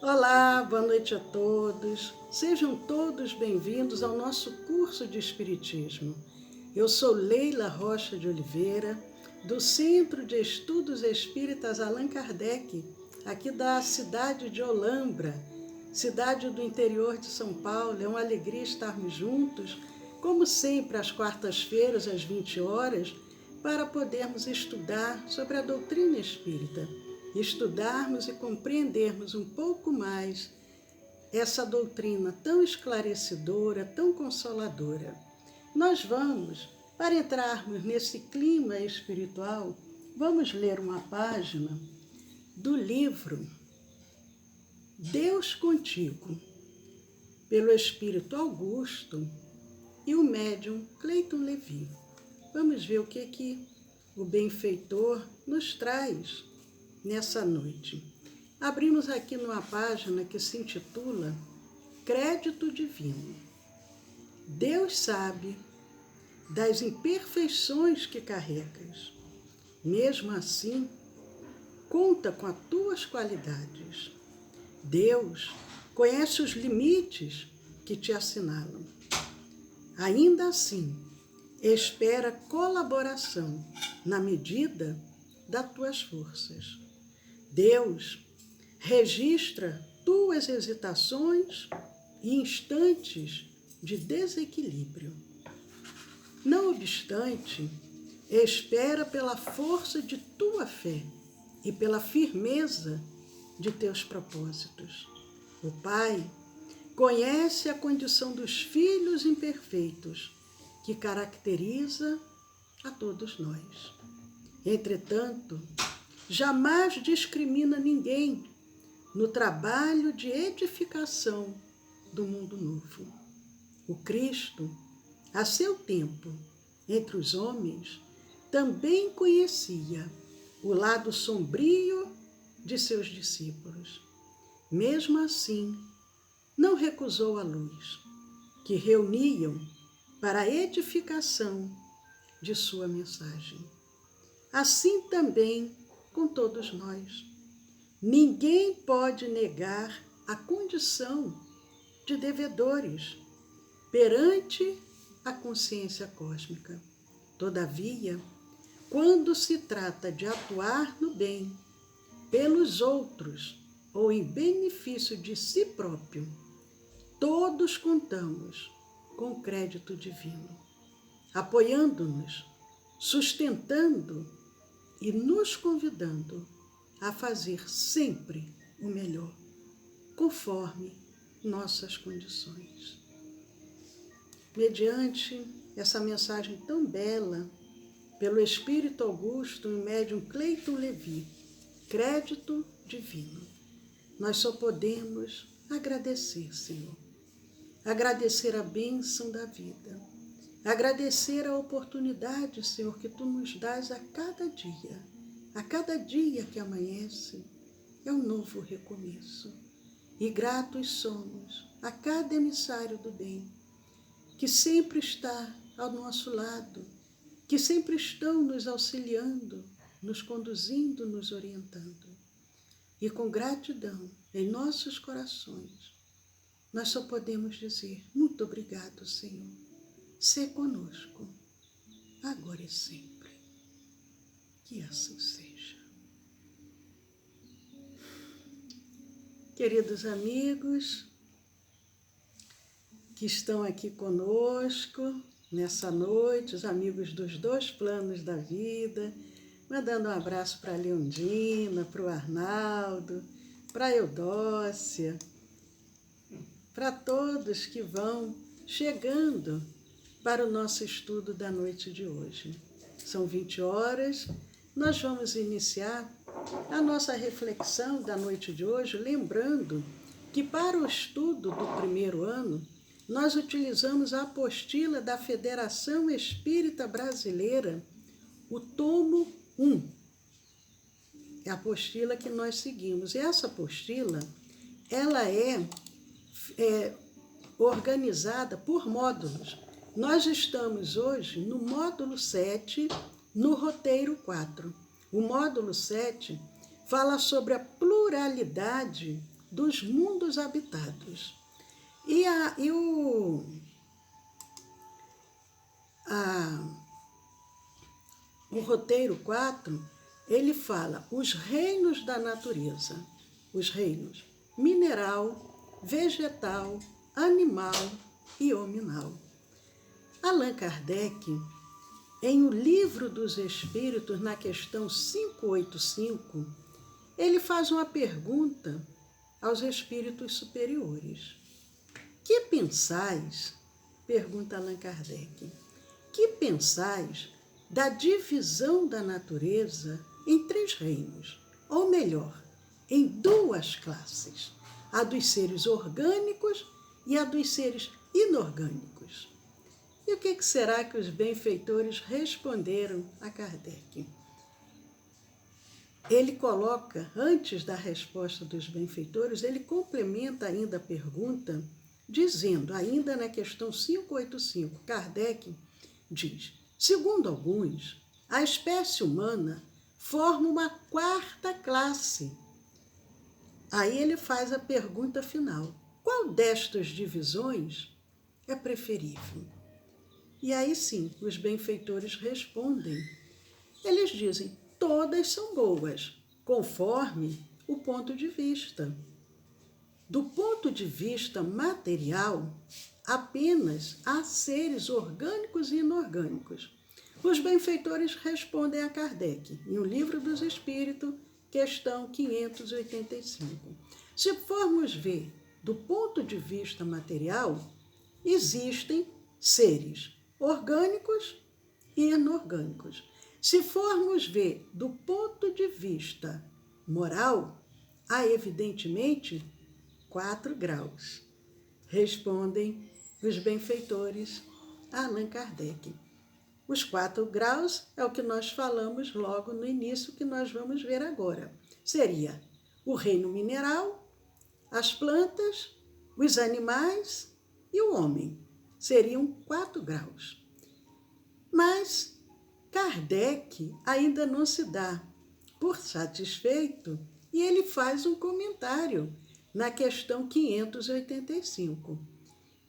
Olá, boa noite a todos. Sejam todos bem-vindos ao nosso curso de Espiritismo. Eu sou Leila Rocha de Oliveira, do Centro de Estudos Espíritas Allan Kardec, aqui da cidade de Olambra, cidade do interior de São Paulo. É uma alegria estarmos juntos, como sempre, às quartas-feiras, às 20 horas, para podermos estudar sobre a doutrina espírita. Estudarmos e compreendermos um pouco mais essa doutrina tão esclarecedora, tão consoladora. Nós vamos, para entrarmos nesse clima espiritual, vamos ler uma página do livro Deus Contigo, pelo Espírito Augusto e o médium Cleiton Levi. Vamos ver o que o benfeitor nos traz nessa noite. Abrimos aqui numa página que se intitula Crédito Divino. Deus sabe das imperfeições que carregas. Mesmo assim, conta com as tuas qualidades. Deus conhece os limites que te assinalam. Ainda assim, espera colaboração na medida das tuas forças. Deus registra tuas hesitações e instantes de desequilíbrio. Não obstante, espera pela força de tua fé e pela firmeza de teus propósitos. O Pai conhece a condição dos filhos imperfeitos que caracteriza a todos nós. Entretanto, jamais discrimina ninguém no trabalho de edificação do mundo novo. O Cristo, a seu tempo, entre os homens, também conhecia o lado sombrio de seus discípulos. Mesmo assim, não recusou a luz, que reuniam para a edificação de sua mensagem. Assim também com todos nós. Ninguém pode negar a condição de devedores perante a consciência cósmica. Todavia, quando se trata de atuar no bem pelos outros ou em benefício de si próprio, todos contamos com o crédito divino, apoiando-nos, sustentando e nos convidando a fazer sempre o melhor, conforme nossas condições. Mediante essa mensagem tão bela, pelo Espírito Augusto e médium Cleiton Levi, crédito divino, nós só podemos agradecer, Senhor. Agradecer a bênção da vida. Agradecer a oportunidade, Senhor, que Tu nos dás a cada dia. A cada dia que amanhece é um novo recomeço. E gratos somos a cada emissário do bem, que sempre está ao nosso lado, que sempre estão nos auxiliando, nos conduzindo, nos orientando. E com gratidão em nossos corações, nós só podemos dizer muito obrigado, Senhor. Sê conosco, agora e sempre. Que assim seja. Queridos amigos que estão aqui conosco nessa noite, os amigos dos dois planos da vida, mandando um abraço para a Leondina, para o Arnaldo, para a Eudócia, para todos que vão chegando para o nosso estudo da noite de hoje. São 20 horas, nós vamos iniciar a nossa reflexão da noite de hoje, lembrando que para o estudo do primeiro ano, nós utilizamos a apostila da Federação Espírita Brasileira, o tomo 1. É a apostila que nós seguimos. E essa apostila, ela é organizada por módulos. Nós estamos hoje no módulo 7, no roteiro 4. O módulo 7 fala sobre a pluralidade dos mundos habitados. O roteiro 4, ele fala os reinos da natureza, os reinos mineral, vegetal, animal e hominal. Allan Kardec, em O Livro dos Espíritos, na questão 585, ele faz uma pergunta aos espíritos superiores. Que pensais, pergunta Allan Kardec, que pensais da divisão da natureza em 3 reinos, ou melhor, em 2 classes, a dos seres orgânicos e a dos seres inorgânicos? E o que será que os benfeitores responderam a Kardec? Ele coloca, antes da resposta dos benfeitores, ele complementa ainda a pergunta, dizendo, ainda na questão 585, Kardec diz, segundo alguns, a espécie humana forma uma 4ª classe. Aí ele faz a pergunta final, qual destas divisões é preferível? E aí sim, os benfeitores respondem. Eles dizem, todas são boas, conforme o ponto de vista. Do ponto de vista material, apenas há seres orgânicos e inorgânicos. Os benfeitores respondem a Kardec, em O Livro dos Espíritos, questão 585. Se formos ver do ponto de vista material, existem seres orgânicos e inorgânicos. Se formos ver do ponto de vista moral, há evidentemente 4 graus. Respondem os benfeitores a Allan Kardec. Os 4 graus é o que nós falamos logo no início, que nós vamos ver agora. Seria o reino mineral, as plantas, os animais e o homem. Seriam 4 graus. Mas Kardec ainda não se dá por satisfeito e ele faz um comentário na questão 585.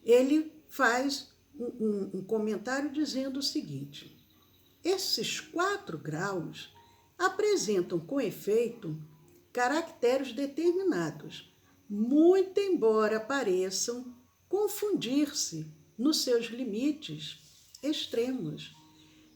Ele faz um comentário dizendo o seguinte, esses 4 graus apresentam com efeito caracteres determinados, muito embora pareçam confundir-se nos seus limites extremos.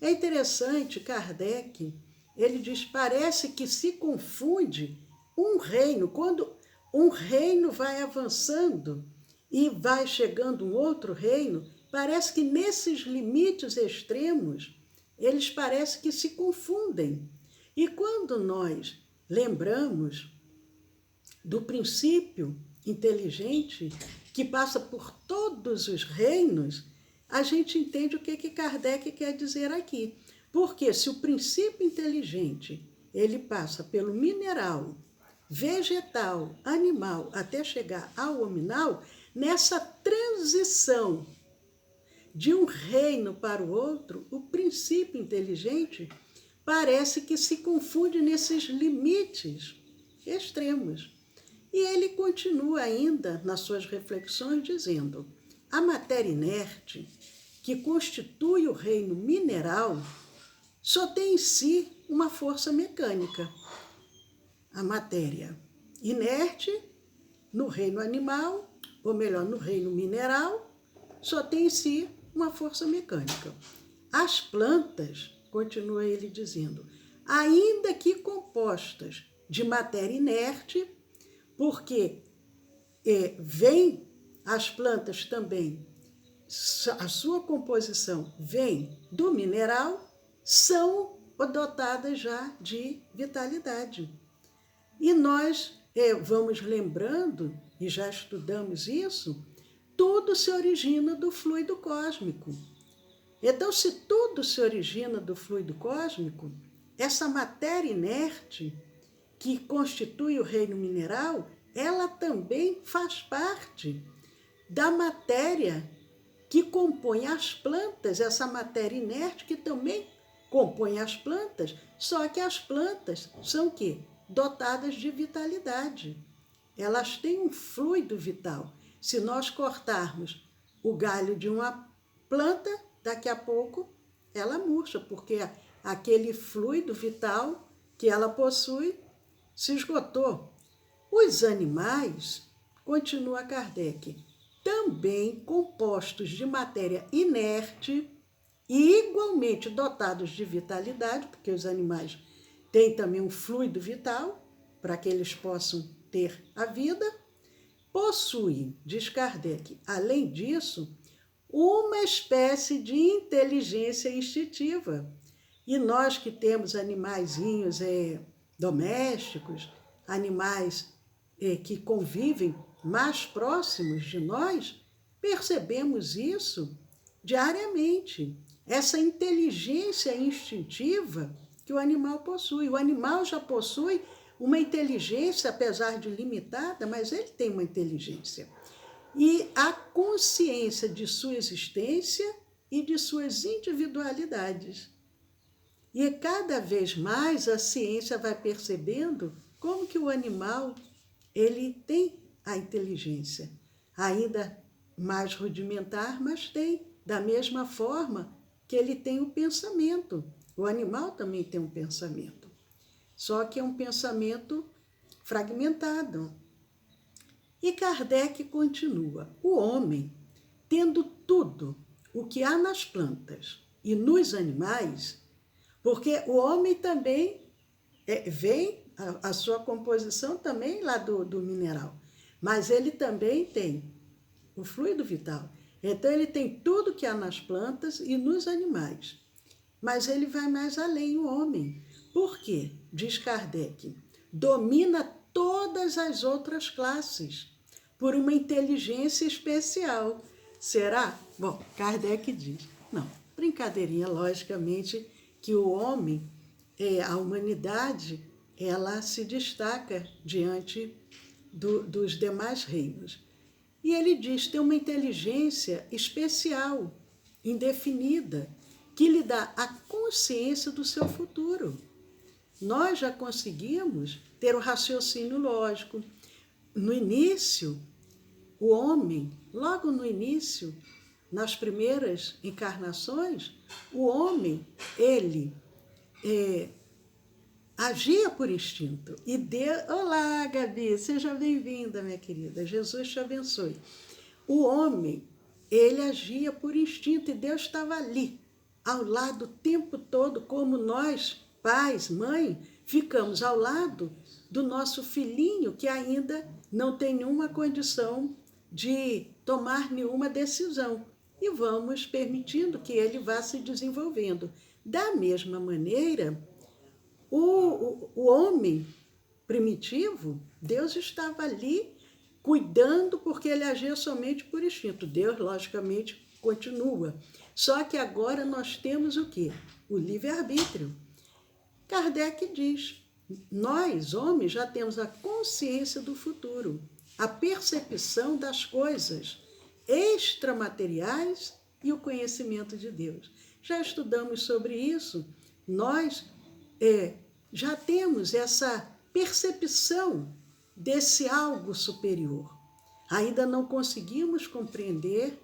É interessante, Kardec, ele diz, parece que se confunde um reino, quando um reino vai avançando e vai chegando um outro reino, parece que nesses limites extremos, eles parecem que se confundem. E quando nós lembramos do princípio inteligente que passa por todos os reinos, a gente entende o que Kardec quer dizer aqui. Porque se o princípio inteligente ele passa pelo mineral, vegetal, animal, até chegar ao hominal, nessa transição de um reino para o outro, o princípio inteligente parece que se confunde nesses limites extremos. E ele continua ainda nas suas reflexões dizendo, a matéria inerte, que constitui o reino mineral, só tem em si uma força mecânica. A matéria inerte, no reino animal, ou melhor, no reino mineral, só tem em si uma força mecânica. As plantas, continua ele dizendo, ainda que compostas de matéria inerte, porque as plantas também, a sua composição vem do mineral, são dotadas já de vitalidade. E nós vamos lembrando, e já estudamos isso, tudo se origina do fluido cósmico. Então, se tudo se origina do fluido cósmico, essa matéria inerte que constitui o reino mineral, ela também faz parte da matéria que compõe as plantas, essa matéria inerte que também compõe as plantas, só que as plantas são o quê? Dotadas de vitalidade. elas têm um fluido vital. Se nós cortarmos o galho de uma planta, daqui a pouco ela murcha, porque aquele fluido vital que ela possui se esgotou. Os animais, continua Kardec, também compostos de matéria inerte e igualmente dotados de vitalidade, porque os animais têm também um fluido vital para que eles possam ter a vida, possuem, diz Kardec, além disso, uma espécie de inteligência instintiva. E nós que temos animaizinhos domésticos, animais que convivem mais próximos de nós, percebemos isso diariamente. Essa inteligência instintiva que o animal possui. O animal já possui uma inteligência, apesar de limitada, mas ele tem uma inteligência. E a consciência de sua existência e de suas individualidades. E cada vez mais a ciência vai percebendo como que o animal ele tem a inteligência, ainda mais rudimentar, mas tem, da mesma forma que ele tem o pensamento. O animal também tem um pensamento, só que é um pensamento fragmentado. E Kardec continua, o homem, tendo tudo o que há nas plantas e nos animais, porque o homem também vem, a sua composição também lá do mineral, mas ele também tem o fluido vital. Então ele tem tudo que há nas plantas e nos animais. Mas ele vai mais além, o homem. Por quê? Diz Kardec, domina todas as outras classes por uma inteligência especial. Será? Bom, Kardec diz, não, brincadeirinha, logicamente, que o homem, a humanidade, ela se destaca diante dos demais reinos. E ele diz, tem uma inteligência especial, indefinida, que lhe dá a consciência do seu futuro. Nós já conseguimos ter o raciocínio lógico. No início, o homem, logo no início, nas primeiras encarnações, o homem, ele agia por instinto. E Deus... Olá, Gabi, seja bem-vinda, minha querida. Jesus te abençoe. O homem, ele agia por instinto e Deus estava ali, ao lado o tempo todo, como nós, pais, mãe, ficamos ao lado do nosso filhinho que ainda não tem nenhuma condição de tomar nenhuma decisão. E vamos permitindo que ele vá se desenvolvendo. Da mesma maneira, o homem primitivo, Deus estava ali cuidando porque ele agia somente por instinto. Deus, logicamente, continua. Só que agora nós temos o quê? O livre-arbítrio. Kardec diz, nós, homens, já temos a consciência do futuro, a percepção das coisas extramateriais e o conhecimento de Deus. Já estudamos sobre isso. Nós já temos essa percepção desse algo superior. Ainda não conseguimos compreender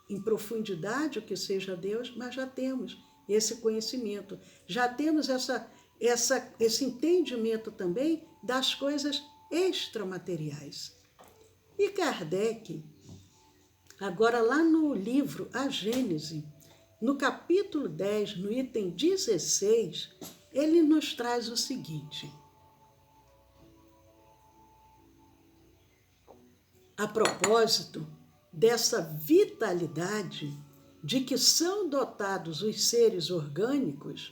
em profundidade o que seja Deus, mas já temos esse conhecimento, já temos esse entendimento também das coisas extramateriais. E Kardec, agora lá no livro A Gênese, no capítulo 10, no item 16, ele nos traz o seguinte: a propósito dessa vitalidade de que são dotados os seres orgânicos,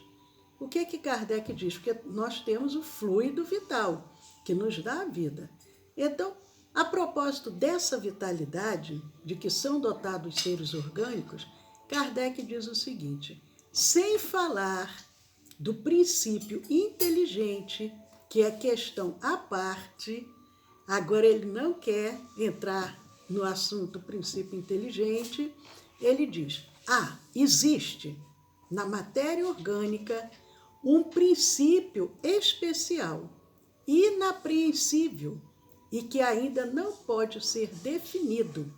o que Kardec diz? Porque nós temos o fluido vital, que nos dá a vida. Então, a propósito dessa vitalidade de que são dotados os seres orgânicos, Kardec diz o seguinte, sem falar do princípio inteligente, que é questão à parte, agora ele não quer entrar no assunto princípio inteligente, ele diz, existe na matéria orgânica um princípio especial, inapreensível, e que ainda não pode ser definido,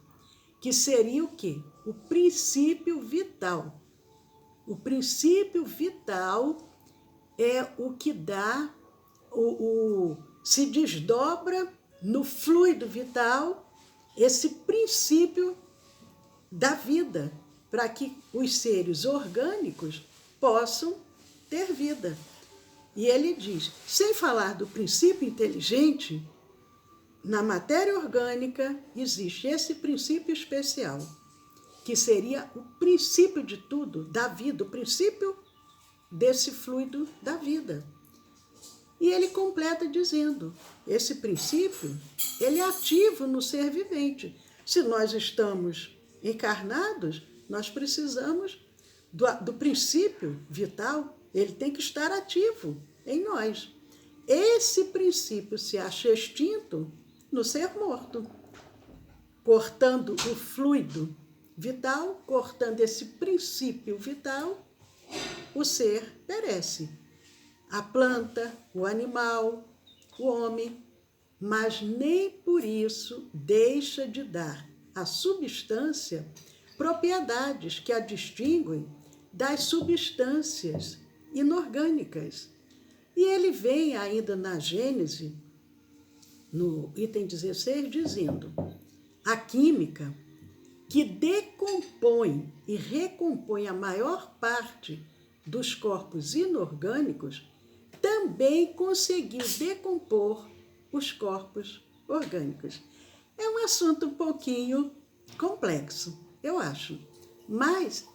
que seria o quê? O princípio vital. O princípio vital é o que dá, se desdobra no fluido vital, esse princípio da vida, para que os seres orgânicos possam ter vida. E ele diz, sem falar do princípio inteligente, na matéria orgânica existe esse princípio especial, que seria o princípio de tudo, da vida, o princípio desse fluido da vida. E ele completa dizendo, esse princípio, ele é ativo no ser vivente. Se nós estamos encarnados, nós precisamos do princípio vital, ele tem que estar ativo em nós. Esse princípio se acha extinto no ser morto, cortando o fluido vital, cortando esse princípio vital, o ser perece. A planta, o animal, o homem, mas nem por isso deixa de dar à substância propriedades que a distinguem das substâncias inorgânicas. E ele vem ainda na Gênese, no item 16, dizendo: a química, que decompõe e recompõe a maior parte dos corpos inorgânicos, também conseguiu decompor os corpos orgânicos. É um assunto um pouquinho complexo, eu acho. Mas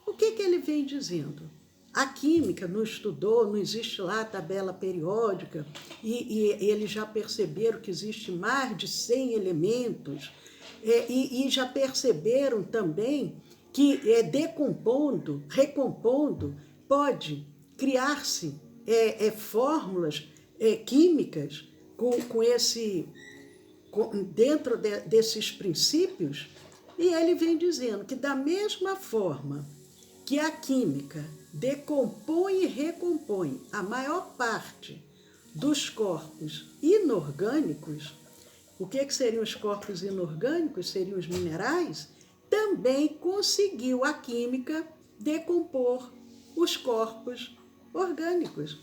o que ele vem dizendo? A química não estudou, não existe lá a tabela periódica, e eles já perceberam que existe mais de 100 elementos, e já perceberam também que decompondo, recompondo, pode criar-se fórmulas químicas dentro desses princípios. E ele vem dizendo que da mesma forma que a química decompõe e recompõe a maior parte dos corpos inorgânicos, o que seriam os corpos inorgânicos? Seriam os minerais. Também conseguiu a química decompor os corpos orgânicos.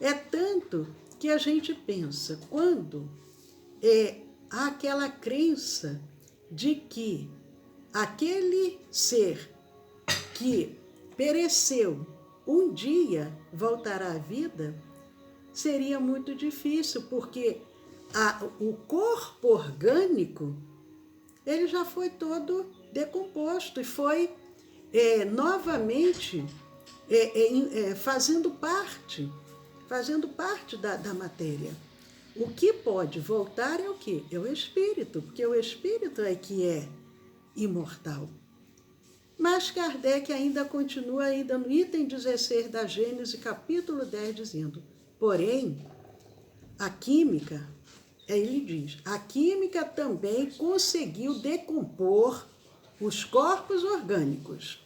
É tanto que a gente pensa, quando há aquela crença de que aquele ser que pereceu um dia voltará à vida, seria muito difícil, porque o corpo orgânico ele já foi todo decomposto e foi novamente fazendo parte da matéria. O que pode voltar é o quê? É o espírito, porque o espírito é que é imortal. Mas Kardec ainda continua ainda no item 16 da Gênese, capítulo 10, dizendo: porém, a química, ele diz, a química também conseguiu decompor os corpos orgânicos,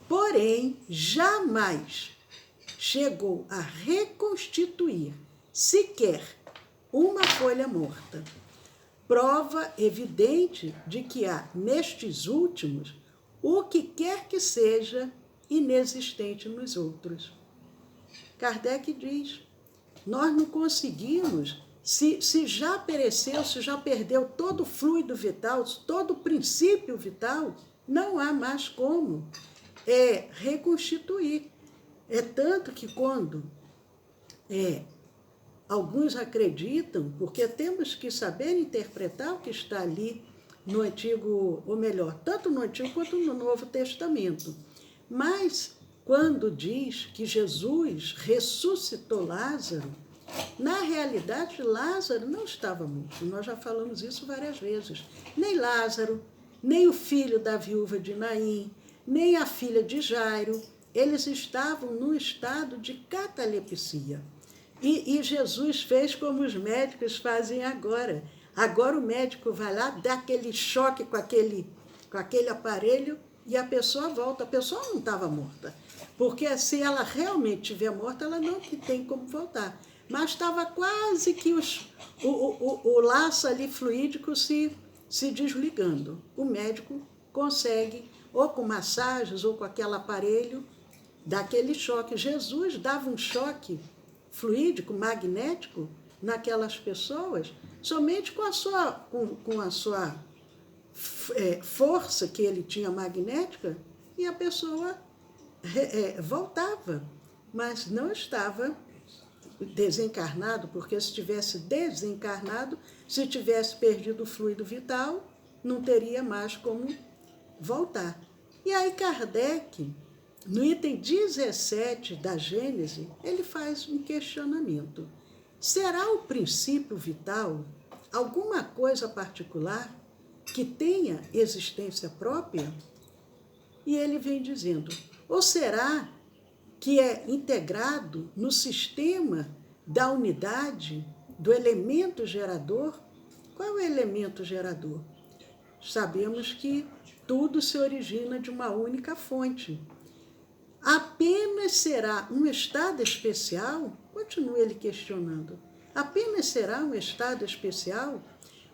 porém, jamais chegou a reconstituir sequer uma folha morta. Prova evidente de que há, nestes últimos, o que quer que seja inexistente nos outros. Kardec diz, nós não conseguimos, se já pereceu, se já perdeu todo o fluido vital, todo o princípio vital, não há mais como reconstituir. É tanto que quando alguns acreditam, porque temos que saber interpretar o que está ali no Antigo, ou melhor, tanto no Antigo quanto no Novo Testamento. Mas quando diz que Jesus ressuscitou Lázaro, na realidade Lázaro não estava morto, nós já falamos isso várias vezes. Nem Lázaro, nem o filho da viúva de Naim, nem a filha de Jairo, eles estavam num estado de catalepsia. E Jesus fez como os médicos fazem agora. Agora o médico vai lá, dá aquele choque com aquele aparelho e a pessoa volta. A pessoa não estava morta, porque se ela realmente estiver morta, ela não tem como voltar. mas estava quase que o laço ali fluídico se desligando. O médico consegue, ou com massagens, ou com aquele aparelho, dar aquele choque. Jesus dava um choque fluídico, magnético, naquelas pessoas, somente com a sua força que ele tinha magnética, e a pessoa voltava, mas não estava desencarnado, porque se tivesse desencarnado, se tivesse perdido o fluido vital, não teria mais como voltar. E aí Kardec, no item 17 da Gênese, ele faz um questionamento. Será o princípio vital alguma coisa particular que tenha existência própria? E ele vem dizendo, ou será que é integrado no sistema da unidade, do elemento gerador? Qual é o elemento gerador? Sabemos que tudo se origina de uma única fonte. Apenas será um estado especial? Continua ele questionando. Apenas será um estado especial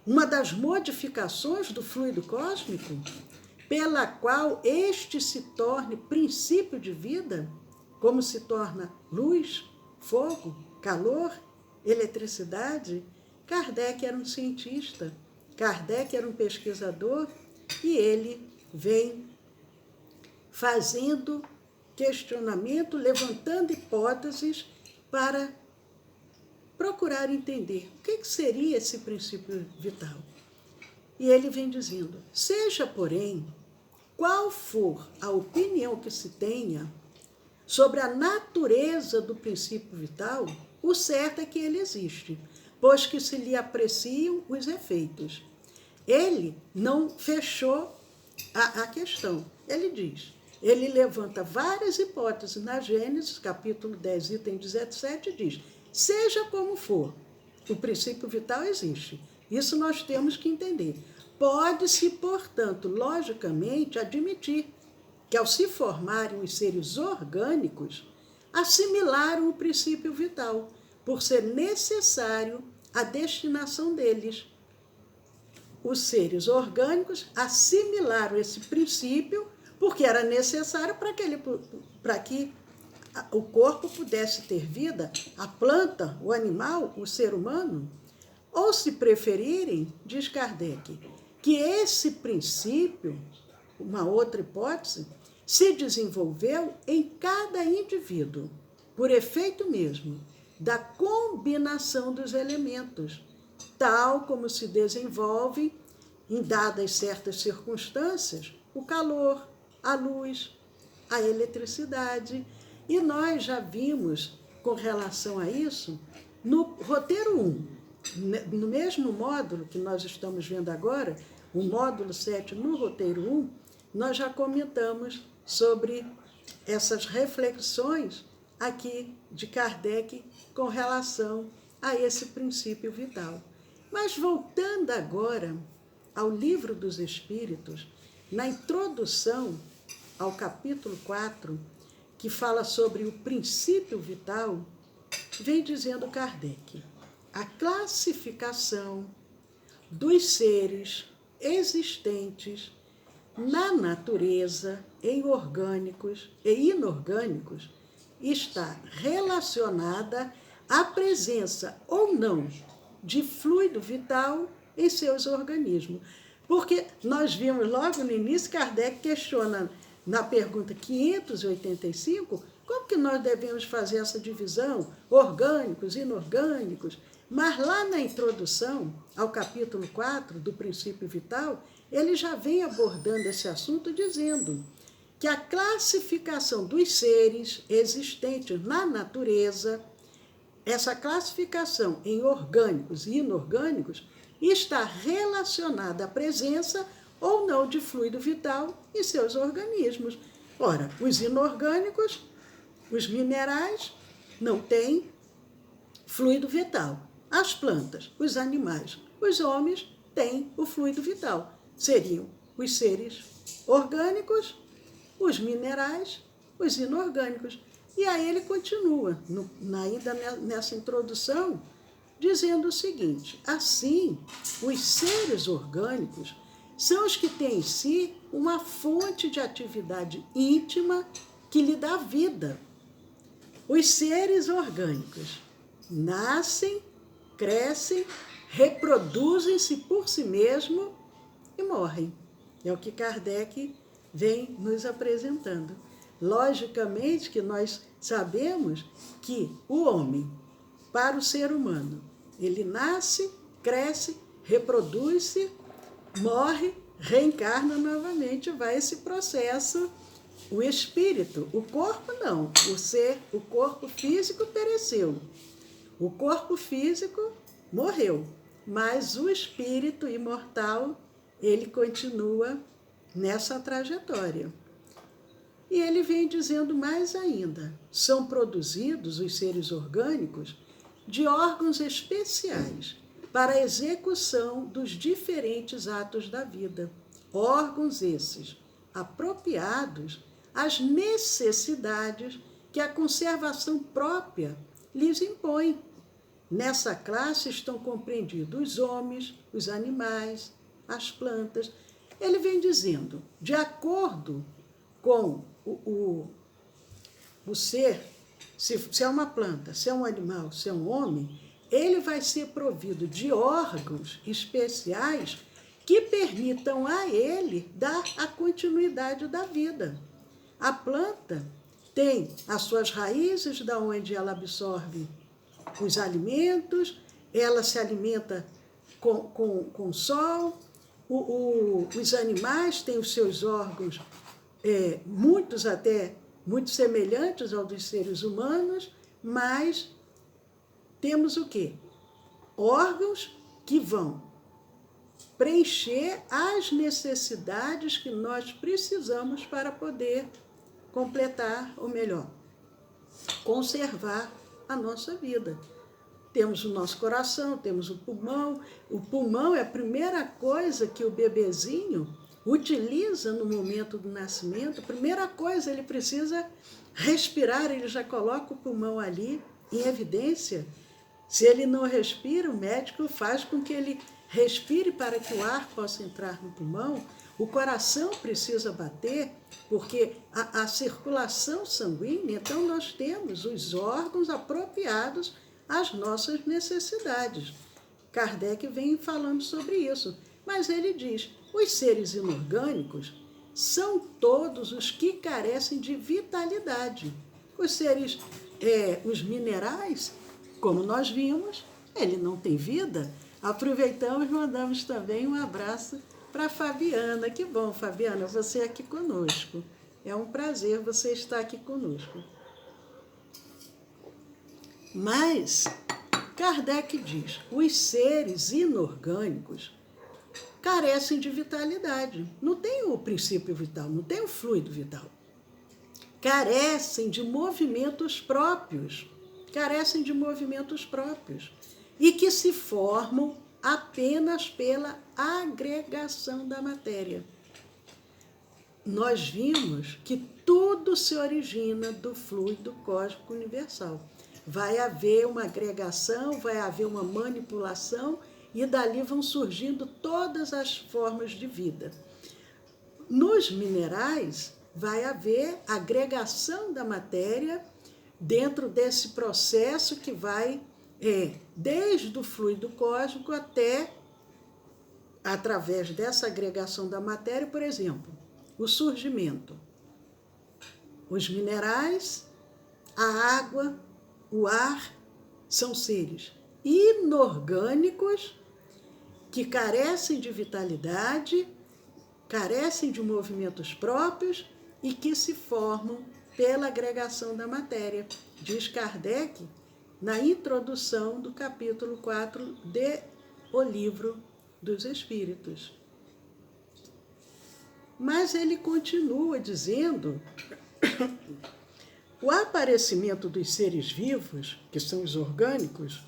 uma das modificações do fluido cósmico pela qual este se torne princípio de vida, como se torna luz, fogo, calor, eletricidade? Kardec era um cientista, Kardec era um pesquisador, e ele vem fazendo questionamento, levantando hipóteses para procurar entender o que seria esse princípio vital. E ele vem dizendo, seja, porém, qual for a opinião que se tenha sobre a natureza do princípio vital, o certo é que ele existe, pois que se lhe apreciam os efeitos. Ele não fechou a questão. Ele diz, ele levanta várias hipóteses na Gênesis, capítulo 10, item 17, diz, seja como for, o princípio vital existe. Isso nós temos que entender. Pode-se, portanto, logicamente, admitir que, ao se formarem os seres orgânicos, assimilaram o princípio vital, por ser necessário a destinação deles. Os seres orgânicos assimilaram esse princípio porque era necessário para que o corpo pudesse ter vida, a planta, o animal, o ser humano. Ou, se preferirem, diz Kardec, que esse princípio, uma outra hipótese, se desenvolveu em cada indivíduo, por efeito mesmo da combinação dos elementos, tal como se desenvolve, em dadas certas circunstâncias, o calor, a luz, a eletricidade. E nós já vimos, com relação a isso, no roteiro 1, no mesmo módulo que nós estamos vendo agora, o módulo 7 no roteiro 1, nós já comentamos sobre essas reflexões aqui de Kardec com relação a esse princípio vital. Mas voltando agora ao Livro dos Espíritos, na introdução ao capítulo 4, que fala sobre o princípio vital, vem dizendo Kardec, a classificação dos seres existentes na natureza, em orgânicos e inorgânicos, está relacionada à presença ou não de fluido vital em seus organismos. Porque nós vimos logo no início, Kardec questiona na pergunta 585, como que nós devemos fazer essa divisão, orgânicos, inorgânicos? Mas lá na introdução ao capítulo 4 do princípio vital, ele já vem abordando esse assunto dizendo que a classificação dos seres existentes na natureza, essa classificação em orgânicos e inorgânicos, está relacionada à presença ou não de fluido vital em seus organismos. Ora, os inorgânicos, os minerais, não têm fluido vital. As plantas, os animais, os homens têm o fluido vital. Seriam os seres orgânicos, os minerais, os inorgânicos. E aí ele continua, ainda nessa introdução, dizendo o seguinte: assim, os seres orgânicos são os que têm em si uma fonte de atividade íntima que lhe dá vida. Os seres orgânicos nascem, crescem, reproduzem-se por si mesmos e morrem. É o que Kardec vem nos apresentando. Logicamente que nós sabemos que o homem, para o ser humano, ele nasce, cresce, reproduz-se, morre, reencarna novamente, vai esse processo. O espírito, o corpo não, o corpo físico pereceu, o corpo físico morreu, mas o espírito imortal, ele continua nessa trajetória. E ele vem dizendo mais ainda, são produzidos os seres orgânicos de órgãos especiais para a execução dos diferentes atos da vida. Órgãos esses apropriados às necessidades que a conservação própria lhes impõe. Nessa classe estão compreendidos os homens, os animais, as plantas. Ele vem dizendo, de acordo com o ser, se é uma planta, se é um animal, se é um homem, ele vai ser provido de órgãos especiais que permitam a ele dar a continuidade da vida. A planta tem as suas raízes, da onde ela absorve os alimentos, ela se alimenta com o sol, os animais têm os seus órgãos, muitos até muito semelhantes aos dos seres humanos, mas temos o quê? Órgãos que vão preencher as necessidades que nós precisamos para poder completar, ou melhor, conservar a nossa vida. Temos o nosso coração, temos o pulmão. O pulmão é a primeira coisa que o bebezinho utiliza no momento do nascimento. A primeira coisa, ele precisa respirar, ele já coloca o pulmão ali em evidência. Se ele não respira, o médico faz com que ele respire para que o ar possa entrar no pulmão. O coração precisa bater, porque a circulação sanguínea, então nós temos os órgãos apropriados às nossas necessidades. Kardec vem falando sobre isso, mas ele diz, os seres inorgânicos são todos os que carecem de vitalidade. Os seres, os minerais, como nós vimos, ele não tem vida. Aproveitamos e mandamos também um abraço para a Fabiana. Que bom, Fabiana, você aqui conosco. É um prazer você estar aqui conosco. Mas Kardec diz, os seres inorgânicos carecem de vitalidade. Não tem o princípio vital, não tem o fluido vital. Carecem de movimentos próprios. Carecem de movimentos próprios. E que se formam apenas pela agregação da matéria. Nós vimos que tudo se origina do fluido cósmico universal. Vai haver uma agregação, vai haver uma manipulação e dali vão surgindo todas as formas de vida. Nos minerais, vai haver agregação da matéria dentro desse processo que vai desde o fluido cósmico até, através dessa agregação da matéria, por exemplo, o surgimento. Os minerais, a água, o ar, são seres inorgânicos que carecem de vitalidade, carecem de movimentos próprios e que se formam pela agregação da matéria. Diz Kardec na introdução do capítulo 4 de O Livro dos Espíritos. Mas ele continua dizendo o aparecimento dos seres vivos, que são os orgânicos,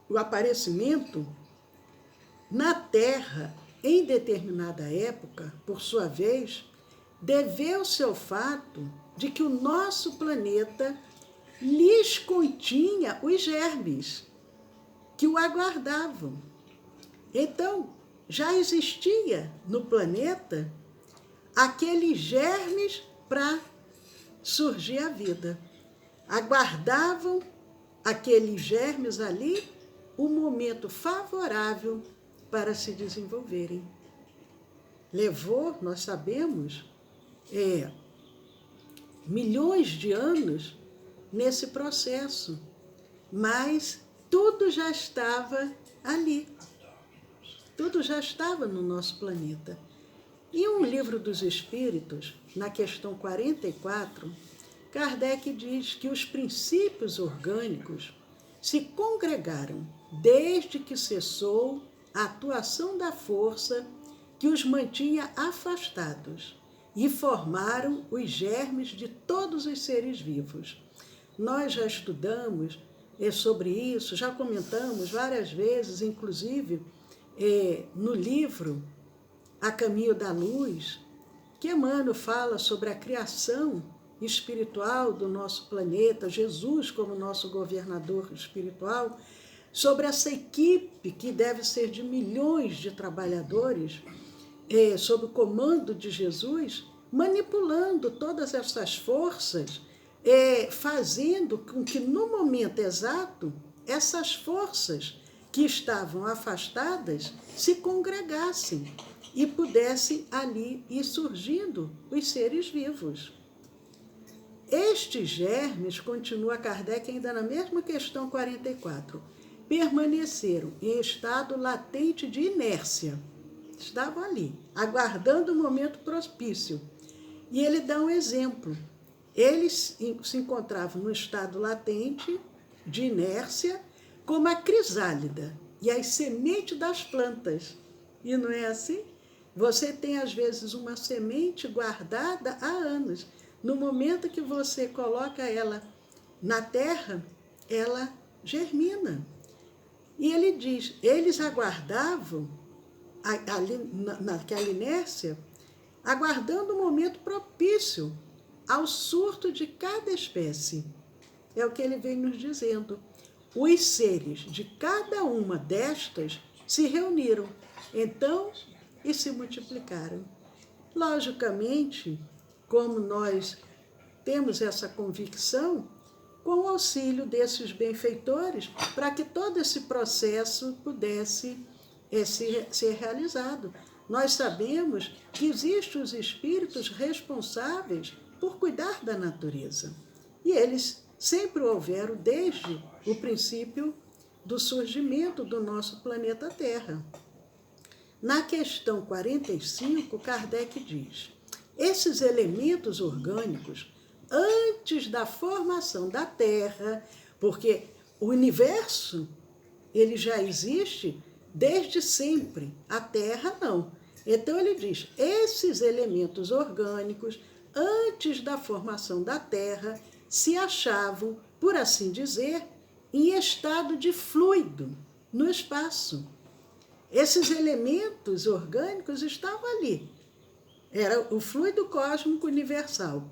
o aparecimento na Terra em determinada época, por sua vez, deveu-se ao fato de que o nosso planeta lhes continha os germes que o aguardavam. Então, já existia no planeta aqueles germes para surgir a vida. Aguardavam aqueles germes ali o momento favorável para se desenvolverem. Levou, nós sabemos, milhões de anos nesse processo, mas tudo já estava ali. Tudo já estava no nosso planeta. Em um livro dos Espíritos, na questão 44, Kardec diz que os princípios orgânicos se congregaram desde que cessou a atuação da força que os mantinha afastados e formaram os germes de todos os seres vivos. Nós já estudamos sobre isso, já comentamos várias vezes, inclusive no livro A Caminho da Luz, que Emmanuel fala sobre a criação espiritual do nosso planeta, Jesus como nosso governador espiritual, sobre essa equipe que deve ser de milhões de trabalhadores, sob o comando de Jesus, manipulando todas essas forças, fazendo com que no momento exato essas forças que estavam afastadas se congregassem e pudessem ali ir surgindo os seres vivos. Estes germes, continua Kardec ainda na mesma questão 44, permaneceram em estado latente de inércia. Estavam ali, aguardando o momento propício. E ele dá um exemplo. Eles se encontravam no estado latente de inércia, como a crisálida e as sementes das plantas. E não é assim? Você tem, às vezes, uma semente guardada há anos. No momento que você coloca ela na terra, ela germina. E ele diz, eles aguardavam, ali naquela inércia, aguardando o momento propício ao surto de cada espécie. É o que ele vem nos dizendo. Os seres de cada uma destas se reuniram, então, e se multiplicaram. Logicamente, como nós temos essa convicção, com o auxílio desses benfeitores, para que todo esse processo pudesse ser realizado. Nós sabemos que existem os espíritos responsáveis por cuidar da natureza. E eles sempre houveram desde o princípio do surgimento do nosso planeta Terra. Na questão 45, Kardec diz: esses elementos orgânicos, antes da formação da Terra, porque o universo ele já existe desde sempre, a Terra não. Então ele diz, esses elementos orgânicos, antes da formação da Terra, se achavam, por assim dizer, em estado de fluido no espaço. Esses elementos orgânicos estavam ali. Era o fluido cósmico universal.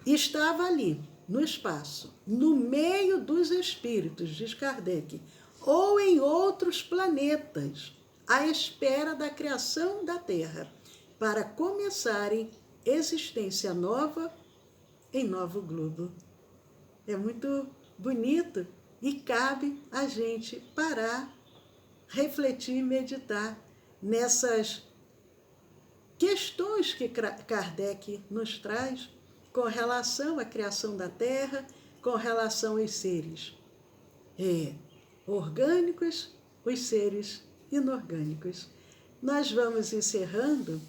Estava ali, no espaço, no meio dos espíritos, diz Kardec, ou em outros planetas, à espera da criação da Terra, para começarem existência nova em novo globo. É muito bonito e cabe a gente parar, refletir e meditar nessas questões que Kardec nos traz com relação à criação da Terra, com relação aos seres orgânicos, os seres inorgânicos. Nós vamos encerrando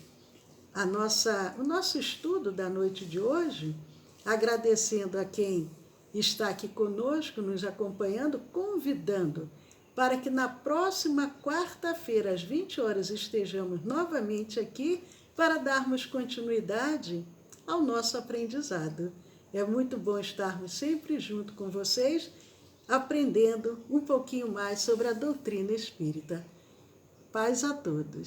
o nosso estudo da noite de hoje, agradecendo a quem está aqui conosco, nos acompanhando, convidando para que na próxima quarta-feira, às 20 horas, estejamos novamente aqui para darmos continuidade ao nosso aprendizado. É muito bom estarmos sempre junto com vocês, aprendendo um pouquinho mais sobre a doutrina espírita. Paz a todos.